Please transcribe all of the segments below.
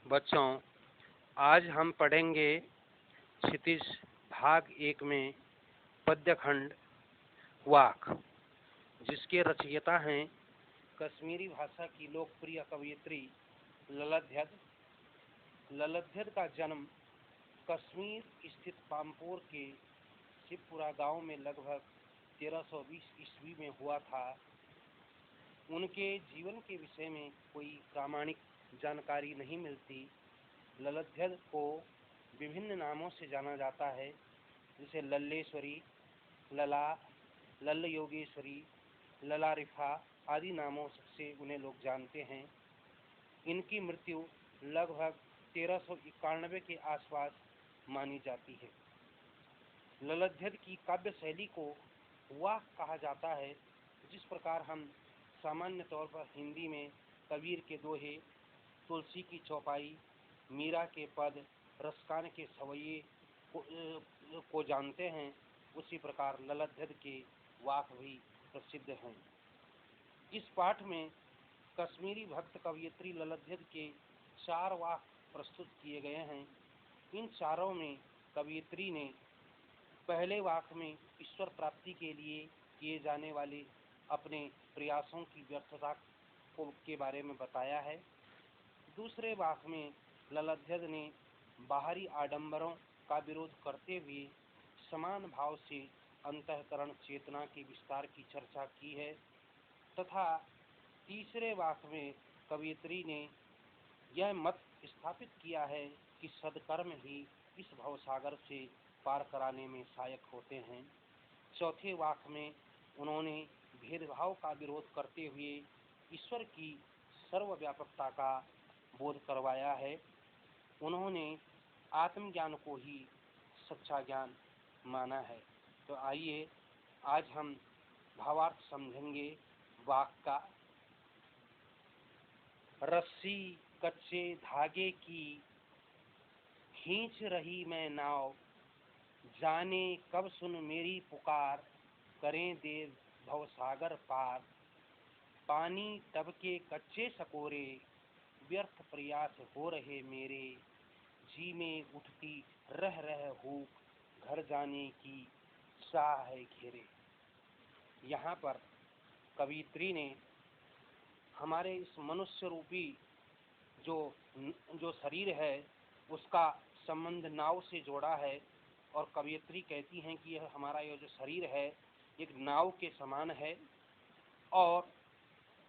बच्चों, आज हम पढ़ेंगे क्षितिज भाग 1 में पद्यखंड वाक, जिसके रचयिता हैं कश्मीरी भाषा की लोकप्रिय कवयित्री ललध्यद। ललध्यद का जन्म कश्मीर स्थित पामपोर के शिवपुरा गांव में लगभग 1320 ईस्वी में हुआ था। उनके जीवन के विषय में कोई प्रामाणिक जानकारी नहीं मिलती। ललध्यद को विभिन्न नामों से जाना जाता है, जैसे लल्लेश्वरी, लला, लल्ल योगेश्वरी, ललारिफा आदि नामों से उन्हें लोग जानते हैं। इनकी मृत्यु लगभग 1391 के आसपास मानी जाती है। ललध्यद की काव्य शैली को वाक कहा जाता है। जिस प्रकार हम सामान्य तौर पर हिंदी में कबीर के दोहे, तुलसी की चौपाई, मीरा के पद, रसकान के सवैये को जानते हैं, उसी प्रकार ललध्यद के वाक भी प्रसिद्ध हैं। इस पाठ में कश्मीरी भक्त कवयित्री ललध्यद के 4 वाक प्रस्तुत किए गए हैं। इन चारों में कवयित्री ने पहले वाक में ईश्वर प्राप्ति के लिए किए जाने वाले अपने प्रयासों की व्यर्थता के बारे में बताया है। दूसरे वाक में ललध्यद ने बाहरी आडंबरों का विरोध करते हुए समान भाव से अंतःकरण चेतना के विस्तार की चर्चा की है, तथा तीसरे वाक में कवयित्री ने यह मत स्थापित किया है कि सद्कर्म ही इस भवसागर से पार कराने में सहायक होते हैं। चौथे वाक में उन्होंने भेदभाव का विरोध करते हुए ईश्वर की सर्वव्यापकता का बोध करवाया है। उन्होंने आत्मज्ञान को ही सच्चा ज्ञान माना है। तो आइए आज हम भावार्थ समझेंगे वाक का। रस्सी कच्चे धागे की खींच रही मैं नाव, जाने कब सुन मेरी पुकार, करें देव भवसागर पार। पानी तब के कच्चे सकोरे, व्यर्थ प्रयास हो रहे मेरे, जी में उठती रह रह हूक, घर जाने की चाह है घेरे। यहाँ पर कवयित्री ने हमारे इस मनुष्य रूपी जो शरीर है उसका संबंध नाव से जोड़ा है, और कवयित्री कहती हैं कि यह हमारा जो शरीर है एक नाव के समान है, और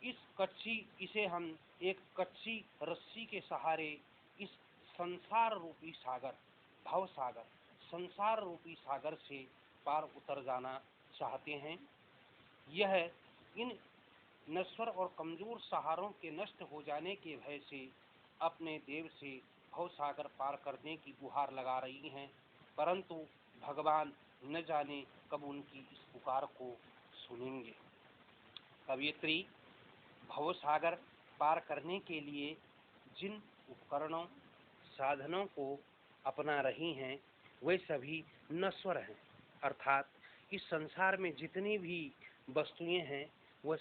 इसे हम एक कच्ची रस्सी के सहारे इस संसार रूपी सागर, भव सागर, संसार रूपी सागर से पार उतर जाना चाहते हैं। यह इन नश्वर और कमजोर सहारों के नष्ट हो जाने के भय से अपने देव से भव सागर पार करने की गुहार लगा रही हैं, परंतु भगवान न जाने कब उनकी इस पुकार को सुनेंगे। कवयित्री भव सागर पार करने के लिए जिन उपकरणों, साधनों को अपना रही हैं वे सभी नश्वर हैं, अर्थात इस संसार में जितनी भी वस्तुएं हैं वह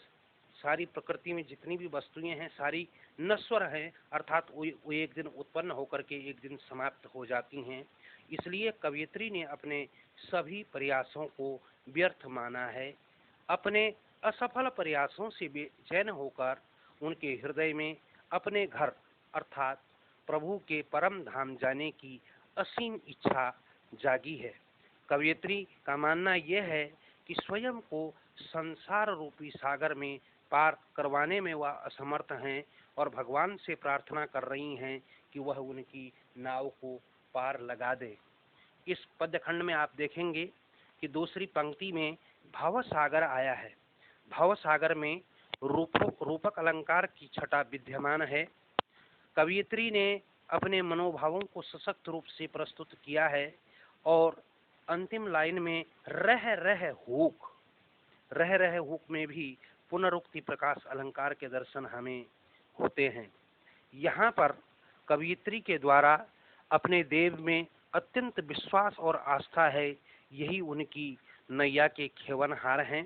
सारी, प्रकृति में जितनी भी वस्तुएं हैं सारी नश्वर हैं, अर्थात वो एक दिन उत्पन्न होकर के एक दिन समाप्त हो जाती हैं। इसलिए कवयित्री ने अपने सभी प्रयासों को व्यर्थ माना है। अपने असफल प्रयासों से बेचैन होकर उनके हृदय में अपने घर अर्थात प्रभु के परम धाम जाने की असीम इच्छा जागी है। कवयित्री का मानना यह है कि स्वयं को संसार रूपी सागर में पार करवाने में वह असमर्थ हैं, और भगवान से प्रार्थना कर रही हैं कि वह उनकी नाव को पार लगा दे। इस पद्यखंड में आप देखेंगे कि दूसरी पंक्ति में भव सागर आया है। भव सागर में रूपक अलंकार की छटा विद्यमान है। कवयित्री ने अपने मनोभावों को सशक्त रूप से प्रस्तुत किया है, और अंतिम लाइन में रह रह हुक में भी पुनरुक्ति प्रकाश अलंकार के दर्शन हमें होते हैं। यहाँ पर कवयित्री के द्वारा अपने देव में अत्यंत विश्वास और आस्था है, यही उनकी नैया के खेवनहार हैं।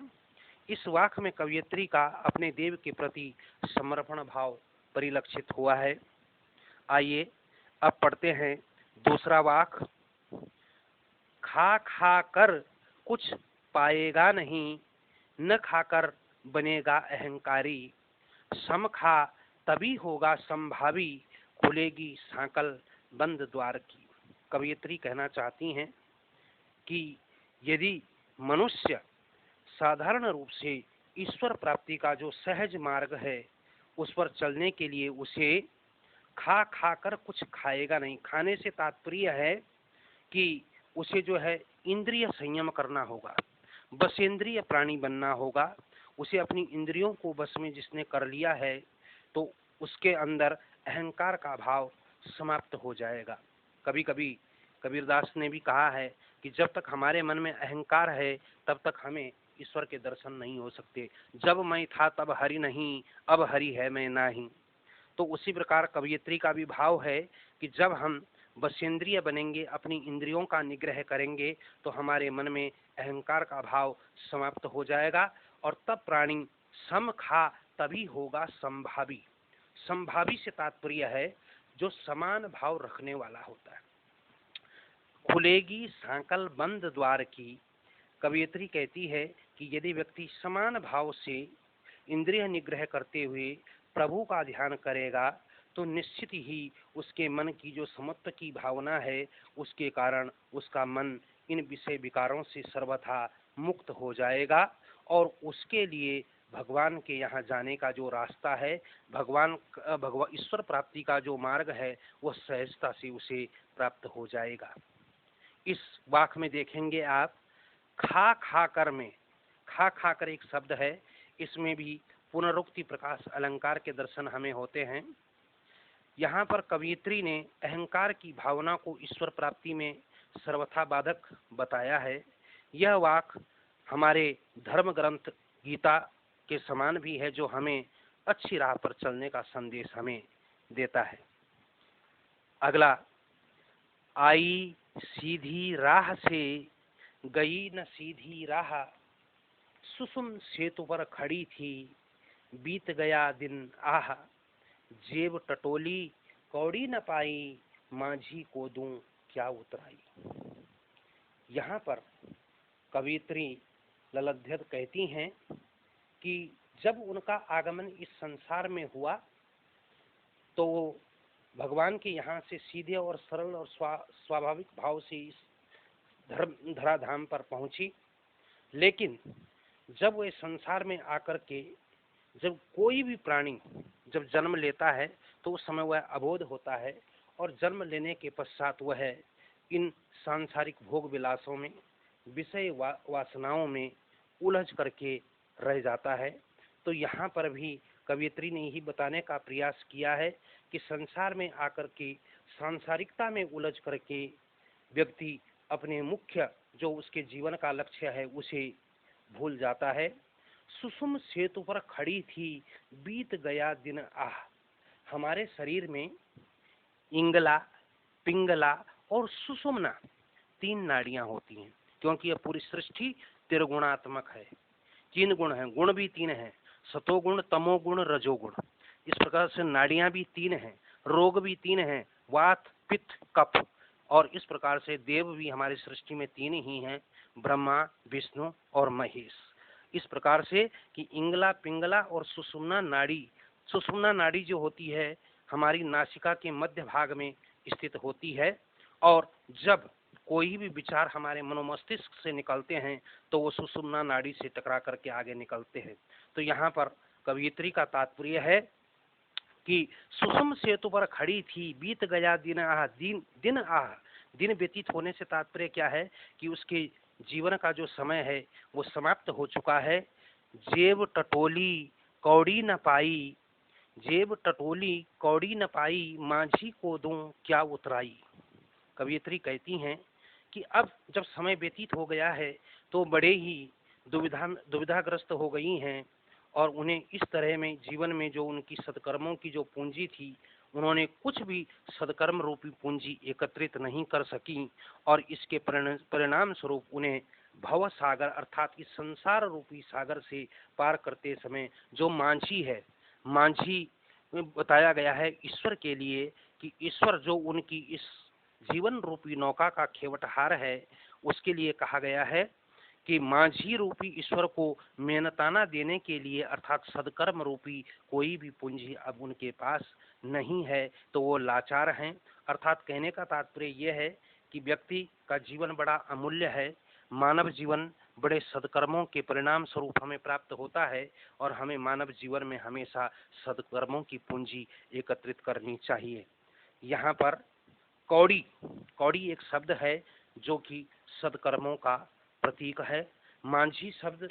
इस वाक में कवयित्री का अपने देव के प्रति समर्पण भाव परिलक्षित हुआ है। आइए अब पढ़ते हैं दूसरा वाक। खा खा कर कुछ पाएगा नहीं, न खाकर बनेगा अहंकारी। सम खा तभी होगा संभावी, खुलेगी सांकल बंद द्वार की। कवयित्री कहना चाहती हैं कि यदि मनुष्य साधारण रूप से ईश्वर प्राप्ति का जो सहज मार्ग है उस पर चलने के लिए उसे खा खा कर कुछ खाएगा नहीं। खाने से तात्पर्य है कि उसे जो है इंद्रिय संयम करना होगा, बसेंद्रिय प्राणी बनना होगा। उसे अपनी इंद्रियों को बस में जिसने कर लिया है तो उसके अंदर अहंकार का भाव समाप्त हो जाएगा। कभी कभी कबीरदास ने भी कहा है कि जब तक हमारे मन में अहंकार है तब तक हमें ईश्वर के दर्शन नहीं हो सकते। जब मैं था तब हरि नहीं, अब हरि है मैं नाही। तो उसी प्रकार कवयित्री का भी भाव है कि जब हम बसेंद्रिय बनेंगे, अपनी इंद्रियों का निग्रह करेंगे, तो हमारे मन में अहंकार का भाव समाप्त हो जाएगा और तब प्राणी सम खा तभी होगा संभावी। संभावी से तात्पर्य है जो समान भाव रखने वाला होता है। खुलेगी सांकल बंद द्वार की। कवयित्री कहती है कि यदि व्यक्ति समान भाव से इंद्रिय निग्रह करते हुए प्रभु का ध्यान करेगा तो निश्चित ही उसके मन की जो समत्व की भावना है उसके कारण उसका मन इन विषय विकारों से सर्वथा मुक्त हो जाएगा और उसके लिए भगवान के यहाँ जाने का जो रास्ता है, भगवान ईश्वर प्राप्ति का जो मार्ग है वह सहजता से उसे प्राप्त हो जाएगा। इस वाक में देखेंगे आप खा खा कर में, खा खा कर एक शब्द है, इसमें भी पुनरुक्ति प्रकाश अलंकार के दर्शन हमें होते हैं। यहाँ पर कवयित्री ने अहंकार की भावना को ईश्वर प्राप्ति में सर्वथा बाधक बताया है। यह वाक हमारे धर्म ग्रंथ गीता के समान भी है जो हमें अच्छी राह पर चलने का संदेश हमें देता है। अगला, आई सीधी राह से गई न सीधी राह, सुसुम सेतु पर खड़ी थी बीत गया दिन आह, जेब टटोली कौड़ी न पाई माझी को दूं क्या उतराई। यहाँ पर कवयित्री ललध्यत कहती हैं कि जब उनका आगमन इस संसार में हुआ तो वो भगवान के यहाँ से सीधे और सरल और स्वाभाविक भाव से इस धराधाम पर पहुंची, लेकिन जब वे संसार में आकर के जब कोई भी प्राणी जब जन्म लेता है तो उस समय वह अबोध होता है और जन्म लेने के पश्चात वह इन सांसारिक भोग विलासों में, विषय वासनाओं में उलझ करके रह जाता है। तो यहाँ पर भी कवयित्री ने यही बताने का प्रयास किया है कि संसार में आकर के सांसारिकता में उलझ करके व्यक्ति अपने मुख्य जो उसके जीवन का लक्ष्य है उसे भूल जाता है। सुसुम सेतु पर खड़ी थी बीत गया दिन आह। हमारे शरीर में इंगला, पिंगला और सुषुम्ना 3 नाड़ियां होती हैं, क्योंकि यह पूरी सृष्टि त्रिगुणात्मक है। 3 गुण हैं, गुण भी 3 हैं, सतोगुण, तमोगुण, रजोगुण। इस प्रकार से नाड़ियां भी 3 हैं, रोग भी 3 हैं, वात, पित्त, कफ। और इस प्रकार से देव भी हमारी सृष्टि में 3 ही हैं, ब्रह्मा, विष्णु और महेश। इस प्रकार से कि इंगला, पिंगला और सुषुम्ना नाड़ी, सुषुम्ना नाड़ी जो होती है हमारी नासिका के मध्य भाग में स्थित होती है और जब कोई भी विचार हमारे मनोमस्तिष्क से निकलते हैं तो वो सुषुम्ना नाड़ी से टकरा करके आगे निकलते हैं। तो यहाँ पर कवयित्री का तात्पर्य है कि सुषुम सेतु पर खड़ी थी बीत गया दिन आह, दिन आह, दिन व्यतीत होने से तात्पर्य क्या है कि उसके जीवन का जो समय है वो समाप्त हो चुका है। जेब टटोली कौड़ी न पाई, जेब टटोली कौड़ी न पाई माझी को दूं क्या उतराई। कवयित्री कहती हैं कि अब जब समय व्यतीत हो गया है तो बड़े ही दुविधाग्रस्त हो गई हैं और उन्हें इस तरह में जीवन में जो उनकी सत्कर्मों की जो पूंजी थी उन्होंने कुछ भी सत्कर्म रूपी पूंजी एकत्रित नहीं कर सकी और इसके परिणाम स्वरूप उन्हें भव सागर अर्थात इस संसार रूपी सागर से पार करते समय जो मांझी है, मांझी बताया गया है ईश्वर के लिए कि ईश्वर जो उनकी इस जीवन रूपी नौका का खेवटहार है, उसके लिए कहा गया है कि माझी रूपी ईश्वर को मेहनताना देने के लिए अर्थात सदकर्म रूपी कोई भी पूंजी अब उनके पास नहीं है, तो वो लाचार हैं। अर्थात कहने का तात्पर्य यह है कि व्यक्ति का जीवन बड़ा अमूल्य है, मानव जीवन बड़े सदकर्मों के परिणाम स्वरूप हमें प्राप्त होता है और हमें मानव जीवन में हमेशा सदकर्मों की पूंजी एकत्रित करनी चाहिए। यहाँ पर कौड़ी, कौड़ी एक शब्द है जो कि सदकर्मों का प्रतीक है। मांझी शब्द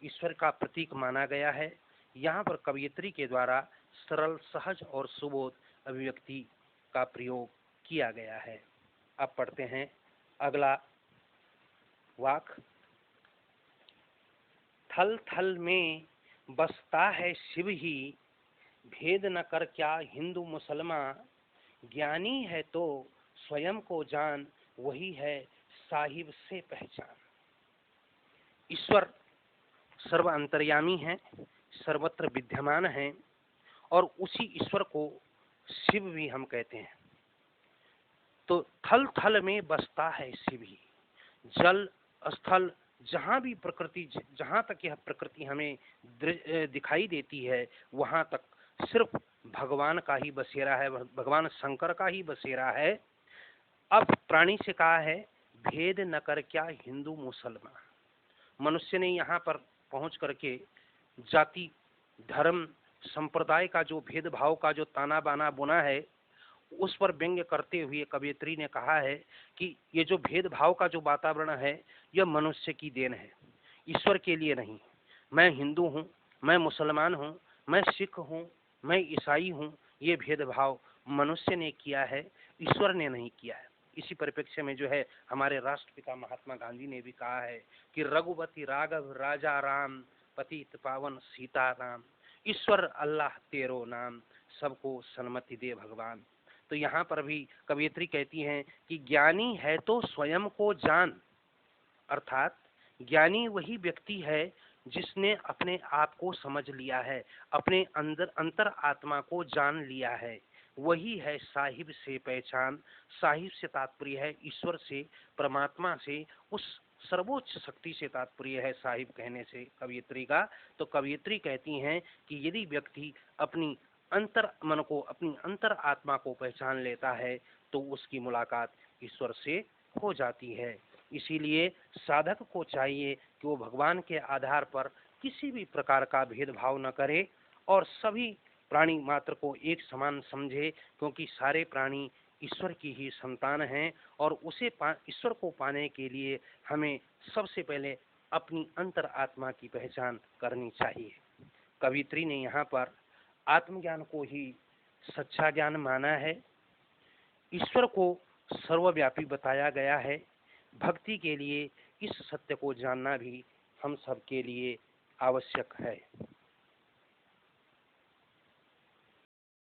ईश्वर का प्रतीक माना गया है। यहाँ पर कवयित्री के द्वारा सरल, सहज और सुबोध अभिव्यक्ति का प्रयोग किया गया है। अब पढ़ते हैं अगला वाक। थल थल में बसता है शिव ही, भेद न कर क्या हिंदू मुसलमान, ज्ञानी है तो स्वयं को जान, वही है साहिब से पहचान। ईश्वर सर्व अंतर्यामी है, सर्वत्र विद्यमान है और उसी ईश्वर को शिव भी हम कहते हैं। तो थल थल में बसता है शिव ही, जल स्थल जहाँ भी प्रकृति, जहाँ तक यह प्रकृति हमें दिखाई देती है वहाँ तक सिर्फ भगवान का ही बसेरा है, भगवान शंकर का ही बसेरा है। अब प्राणी से कहा है भेद न कर क्या हिंदू मुसलमान। मनुष्य ने यहाँ पर पहुंच करके जाति, धर्म, संप्रदाय का जो भेदभाव का जो ताना बाना बुना है, उस पर व्यंग्य करते हुए कवयित्री ने कहा है कि ये जो भेदभाव का जो वातावरण है यह मनुष्य की देन है, ईश्वर के लिए नहीं। मैं हिंदू हूँ, मैं मुसलमान हूँ, मैं सिख हूँ, मैं ईसाई हूँ, ये भेदभाव मनुष्य ने किया है, ईश्वर ने नहीं किया है। इसी परिप्रेक्ष्य में जो है हमारे राष्ट्रपिता महात्मा गांधी ने भी कहा है कि रघुपति राघव राजा राम, पतित पावन सीता राम, ईश्वर अल्लाह तेरो नाम, सबको सन्मति दे भगवान। तो यहाँ पर भी कवयित्री कहती हैं कि ज्ञानी है तो स्वयं को जान, अर्थात ज्ञानी वही व्यक्ति है जिसने अपने आप को समझ लिया है, अपने अंदर अंतर आत्मा को जान लिया है, वही है साहिब से पहचान। साहिब से तात्पर्य है ईश्वर से, परमात्मा से, उस सर्वोच्च शक्ति से तात्पर्य है साहिब कहने से कवयित्री का। तो कवयित्री कहती हैं कि यदि व्यक्ति अपनी अंतर मन को, अपनी अंतर आत्मा को पहचान लेता है तो उसकी मुलाकात ईश्वर से हो जाती है। इसीलिए साधक को चाहिए कि वो भगवान के आधार पर किसी भी प्रकार का भेदभाव न करे और सभी प्राणी मात्र को एक समान समझे, क्योंकि सारे प्राणी ईश्वर की ही संतान हैं और उसे ईश्वर को पाने के लिए हमें सबसे पहले अपनी अंतर आत्मा की पहचान करनी चाहिए। कवयित्री ने यहाँ पर आत्मज्ञान को ही सच्चा ज्ञान माना है, ईश्वर को सर्वव्यापी बताया गया है। भक्ति के लिए इस सत्य को जानना भी हम सबके लिए आवश्यक है।